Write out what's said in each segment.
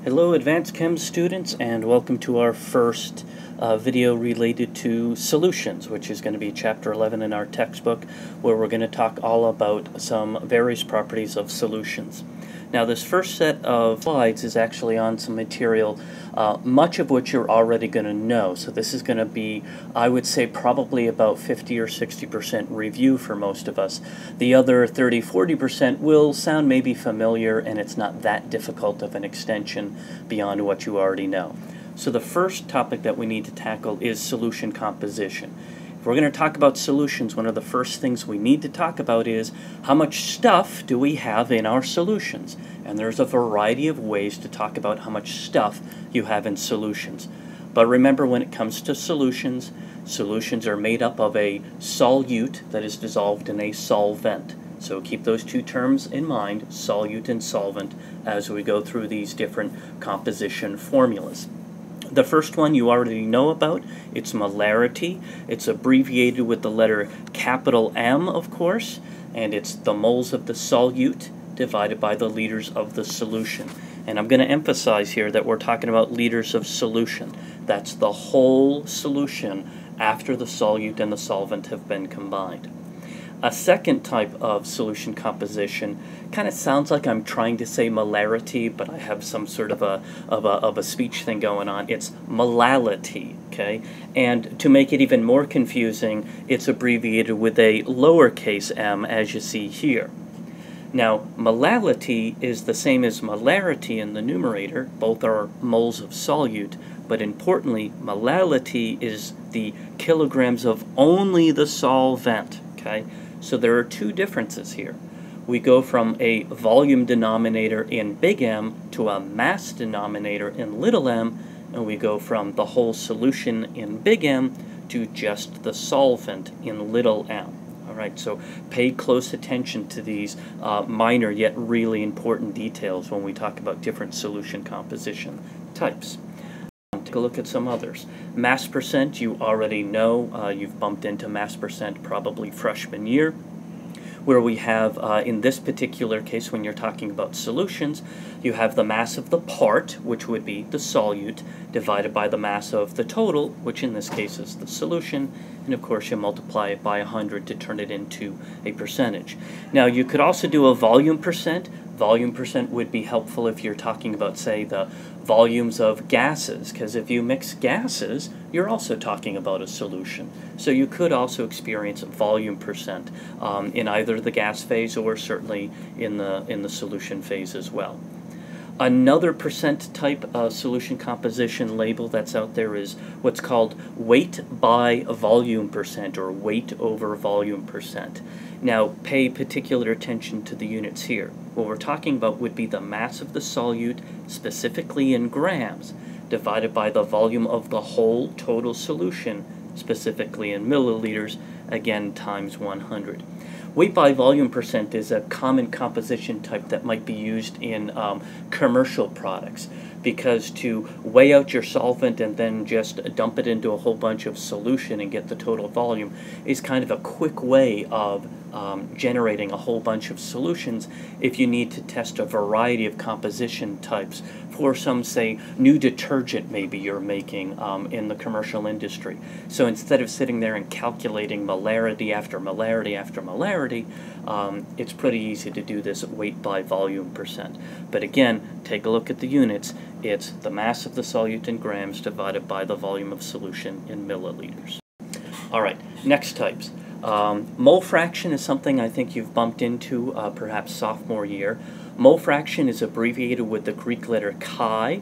Hello Advanced Chem students, and welcome to our first video related to solutions, which is going to be chapter 11 in our textbook, where we're going to talk all about some various properties of solutions. Now this first set of slides is actually on some material, much of which you're already going to know. So this is going to be, I would say, probably about 50 or 60% review for most of us. The other 30-40% will sound maybe familiar, and it's not that difficult of an extension beyond what you already know. So the first topic that we need to tackle is solution composition. If we're going to talk about solutions, one of the first things we need to talk about is how much stuff do we have in our solutions? And there's a variety of ways to talk about how much stuff you have in solutions. But remember, when it comes to solutions, solutions are made up of a solute that is dissolved in a solvent. So keep those two terms in mind, solute and solvent, as we go through these different composition formulas. The first one you already know about, it's molarity. It's abbreviated with the letter capital M, of course, and it's the moles of the solute divided by the liters of the solution. And I'm going to emphasize here that we're talking about liters of solution. That's the whole solution after the solute and the solvent have been combined. A second type of solution composition kind of sounds like I'm trying to say molarity, but I have some sort of a speech thing going on. It's molality, okay? And to make it even more confusing, it's abbreviated with a lowercase m, as you see here. Now, molality is the same as molarity in the numerator. Both are moles of solute, but importantly, molality is the kilograms of only the solvent, okay? So there are two differences here. We go from a volume denominator in big M to a mass denominator in little m, and we go from the whole solution in big M to just the solvent in little m. All right, so pay close attention to these minor yet really important details when we talk about different solution composition types. Take a look at some others. Mass percent, you already know. You've bumped into mass percent probably freshman year, where we have, in this particular case, when you're talking about solutions, you have the mass of the part, which would be the solute, divided by the mass of the total, which in this case is the solution, and of course you multiply it by 100 to turn it into a percentage. Now you could also do a volume percent. Volume percent would be helpful if you're talking about, say, the volumes of gases, because if you mix gases, you're also talking about a solution. So you could also experience volume percent in either the gas phase or certainly in the solution phase as well. Another percent type of solution composition label that's out there is what's called weight by volume percent, or weight over volume percent. Now pay particular attention to the units here. What we're talking about would be the mass of the solute, specifically in grams, divided by the volume of the whole total solution, specifically in milliliters, again times 100. Weight by volume percent is a common composition type that might be used in commercial products, because to weigh out your solvent and then just dump it into a whole bunch of solution and get the total volume is kind of a quick way of generating a whole bunch of solutions if you need to test a variety of composition types for some, say, new detergent maybe you're making in the commercial industry. So instead of sitting there and calculating molarity after molarity after molarity, it's pretty easy to do this weight by volume percent. But again, take a look at the units. It's the mass of the solute in grams divided by the volume of solution in milliliters. All right, next types. Mole fraction is something I think you've bumped into perhaps sophomore year. Mole fraction is abbreviated with the Greek letter chi,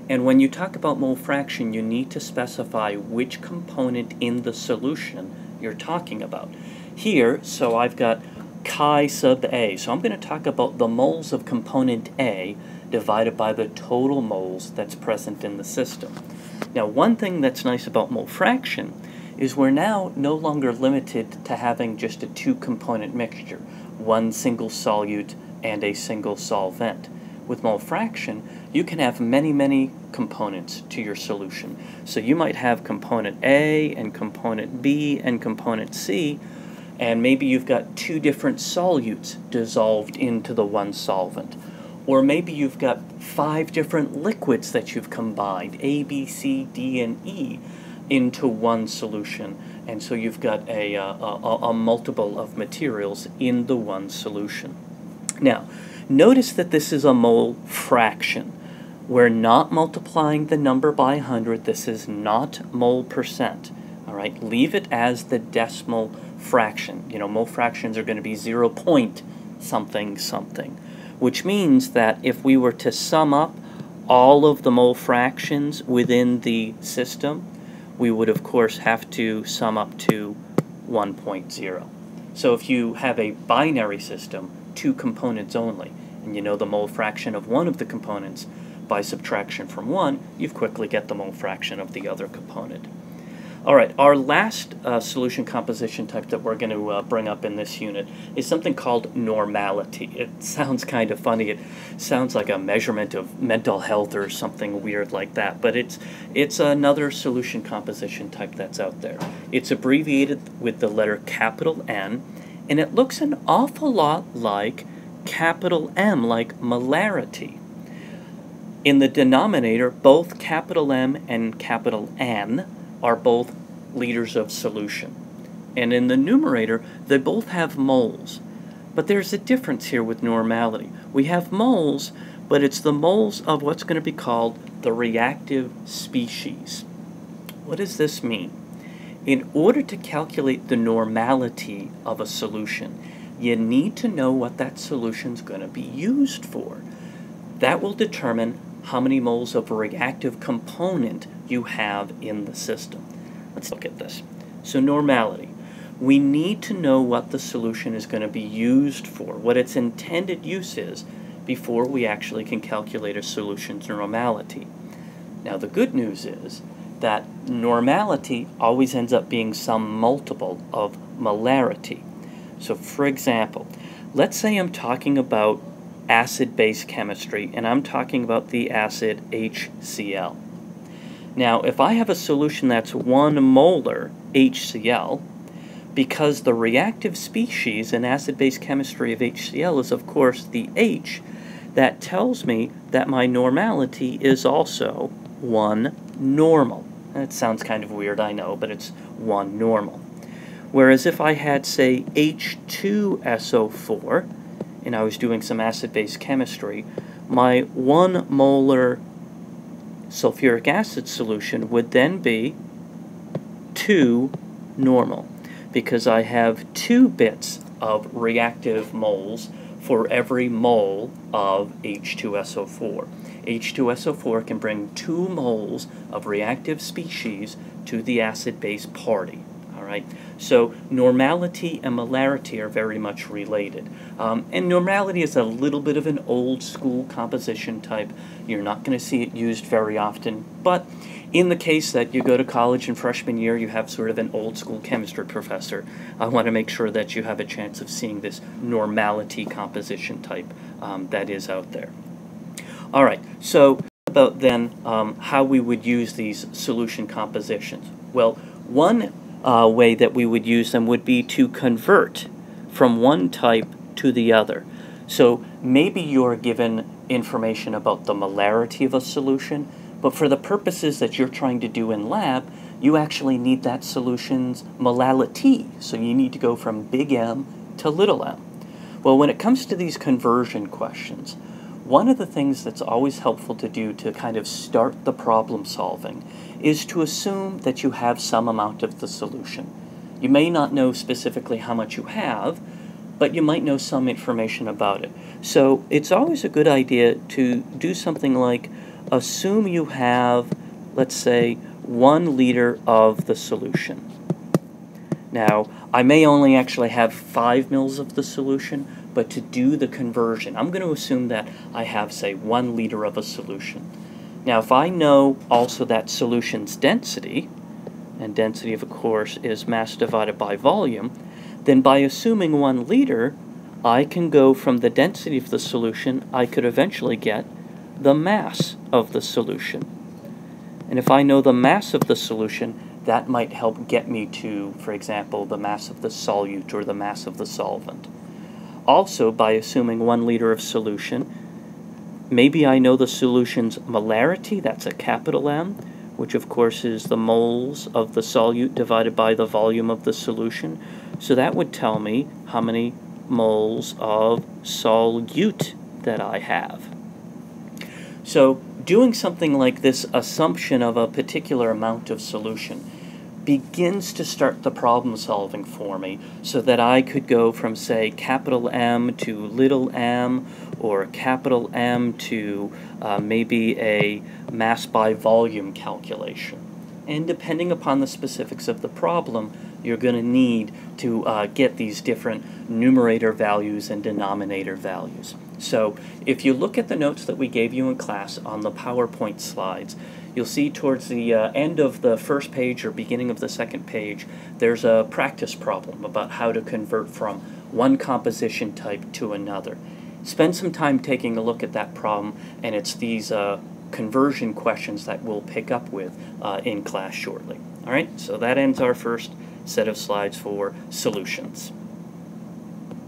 and when you talk about mole fraction, you need to specify which component in the solution you're talking about. Here, so I've got chi sub A, so I'm going to talk about the moles of component A divided by the total moles that's present in the system. Now, one thing that's nice about mole fraction is we're now no longer limited to having just a two-component mixture, one single solute and a single solvent. With mole fraction, you can have many, many components to your solution. So you might have component A and component B and component C, and maybe you've got two different solutes dissolved into the one solvent. Or maybe you've got 5 different liquids that you've combined, A, B, C, D, and E, into one solution. And so you've got a multiple of materials in the one solution. Now, notice that this is a mole fraction. We're not multiplying the number by 100. This is not mole percent. All right, leave it as the decimal fraction. You know, mole fractions are going to be 0 point something something, which means that if we were to sum up all of the mole fractions within the system, we would of course have to sum up to 1.0. So if you have a binary system, 2 components only, and you know the mole fraction of one of the components, by subtraction from 1, you quickly get the mole fraction of the other component. All right, our last solution composition type that we're going to bring up in this unit is something called normality. It sounds kind of funny. It sounds like a measurement of mental health or something weird like that, but it's another solution composition type that's out there. It's abbreviated with the letter capital N, and it looks an awful lot like capital M, like molarity. In the denominator, both capital M and capital N are both liters of solution. And in the numerator, they both have moles. But there's a difference here with normality. We have moles, but it's the moles of what's going to be called the reactive species. What does this mean? In order to calculate the normality of a solution, you need to know what that solution's going to be used for. That will determine how many moles of a reactive component you have in the system. Let's look at this. So normality. We need to know what the solution is going to be used for, what its intended use is, before we actually can calculate a solution's normality. Now the good news is that normality always ends up being some multiple of molarity. So for example, let's say I'm talking about acid-base chemistry, and I'm talking about the acid HCl. Now, if I have a solution that's 1 molar HCl, because the reactive species in acid-base chemistry of HCl is, of course, the H, that tells me that my normality is also 1 normal. That sounds kind of weird, I know, but it's 1 normal. Whereas if I had, say, H2SO4, and I was doing some acid-base chemistry, my 1 molar sulfuric acid solution would then be 2 normal, because I have 2 bits of reactive moles for every mole of H2SO4. H2SO4 can bring 2 moles of reactive species to the acid-base party. Right? So normality and molarity are very much related. And normality is a little bit of an old school composition type. You're not going to see it used very often, but in the case that you go to college in freshman year, you have sort of an old school chemistry professor. I want to make sure that you have a chance of seeing this normality composition type that is out there. All right, so about then how we would use these solution compositions. Well, one way that we would use them would be to convert from one type to the other. So maybe you're given information about the molarity of a solution, but for the purposes that you're trying to do in lab, you actually need that solution's molality. So you need to go from big M to little m. Well, when it comes to these conversion questions, one of the things that's always helpful to do to kind of start the problem solving is to assume that you have some amount of the solution. You may not know specifically how much you have, but you might know some information about it. So it's always a good idea to do something like assume you have, let's say, 1 liter of the solution. Now, I may only actually have 5 mils of the solution, but to do the conversion, I'm going to assume that I have, say, 1 liter of a solution. Now, if I know also that solution's density, and density, of course, is mass divided by volume, then by assuming 1 liter, I can go from the density of the solution, I could eventually get the mass of the solution. And if I know the mass of the solution, that might help get me to, for example, the mass of the solute or the mass of the solvent. Also, by assuming 1 liter of solution, Maybe I know the solution's molarity, that's a capital M, which of course is the moles of the solute divided by the volume of the solution. So that would tell me how many moles of solute that I have. So doing something like this assumption of a particular amount of solution begins to start the problem solving for me, so that I could go from, say, capital M to little m, or capital M to maybe a mass by volume calculation. And depending upon the specifics of the problem, you're going to need to get these different numerator values and denominator values. So if you look at the notes that we gave you in class on the PowerPoint slides, you'll see towards the end of the first page or beginning of the second page, there's a practice problem about how to convert from one composition type to another. Spend some time taking a look at that problem, and it's these conversion questions that we'll pick up with in class shortly. All right, so that ends our first set of slides for solutions.